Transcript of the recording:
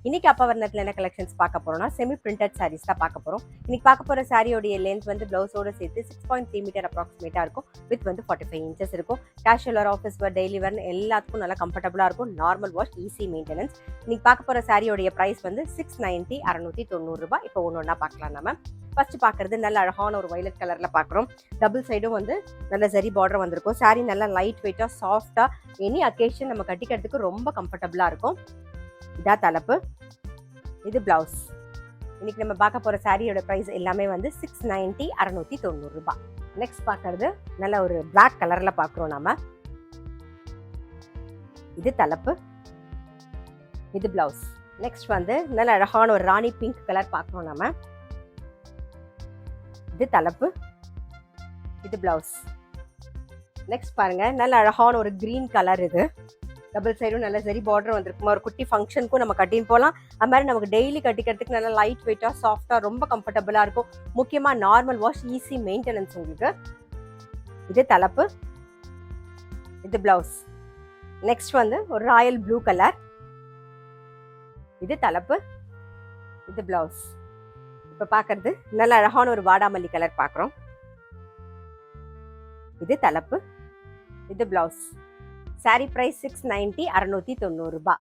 இன்னைக்கு அப்பவர்ணத்தில் என்ன கலெக்ஷன்ஸ் பார்க்க போறோம்னா செமி பிரிண்டட் சாரீஸ் தான் பார்க்க போறோம். இன்னைக்கு பார்க்க போற சாரியோடைய லென்த் வந்து பிளவுஸோட சேர்த்து 6.3 மீட்டர் அப்ராக்சிமேட்டா இருக்கும். வித் வந்து 45 இன்ச்சஸ் இருக்கும். கேஷுவல் வேர், ஆஃபீஸ் வேர், டெய்லி வேர் எல்லாத்துக்கும் நல்லா கம்ஃபர்டபுளா இருக்கும். Normal wash, easy maintenance. இன்னைக்கு பார்க்க போற சாரியோடைய பிரைஸ் வந்து 690 690 ரூபாய். இப்போ ஒன்று பார்க்கலாம். நம்ம ஃபர்ஸ்ட் பார்க்கறது நல்ல அழகான ஒரு வயலட் கலர்ல பார்க்குறோம். டபுள் சைடும் வந்து நல்ல சரி பார்டர் வந்திருக்கும். சாரி நல்லா லைட் வெயிட்டா சாஃப்டா எனி அக்கேஷன் நம்ம கட்டிக்கிறதுக்கு ரொம்ப கம்ஃபர்டபுளா இருக்கும். இதா தலைப்பு, இது பிளவுஸ். இன்னைக்கு நம்ம பார்க்க போற சாரியோட பிரைஸ் எல்லாமே வந்து 690 690 ரூபாய். நெக்ஸ்ட் பார்க்கறது நல்ல ஒரு பிளாக் கலர்ல பார்க்குறோம் நாம. இது தலைப்பு, இது பிளவுஸ். நெக்ஸ்ட் வந்து நல்ல அழகான ஒரு ராணி பிங்க் கலர் பார்க்குறோம் நாம. இது தலைப்பு, இது பிளவுஸ். நெக்ஸ்ட் பாருங்க நல்ல அழகான ஒரு கிரீன் கலர். இது டபுள் சைடும் நல்ல சரி பார்டர் வந்திருக்குமா. ஒரு குட்டி ஃபங்க்ஷனுக்கும் நம்ம கட்டின்னு போகலாம். அது மாதிரி நமக்கு டெய்லி கட்டிக்கிறதுக்கு நல்லா லைட் வெயிட்டா சாஃப்டா ரொம்ப கம்ஃபர்டபுளா இருக்கும். முக்கியமா நார்மல் வாஷ், ஈஸி மெயின்டெனன்ஸ் உங்களுக்கு. இது தலைப்பு, இது பிளவுஸ். நெக்ஸ்ட் வந்து ஒரு ராயல் ப்ளூ கலர். இது தலைப்பு, இது பிளவுஸ். இப்ப பாக்குறது நல்ல அழகான ஒரு வாடாமல்லி கலர் பாக்குறோம். இது தலைப்பு, இது பிளவுஸ். சாரி பிரைஸ் 690 690 ரூபாய்.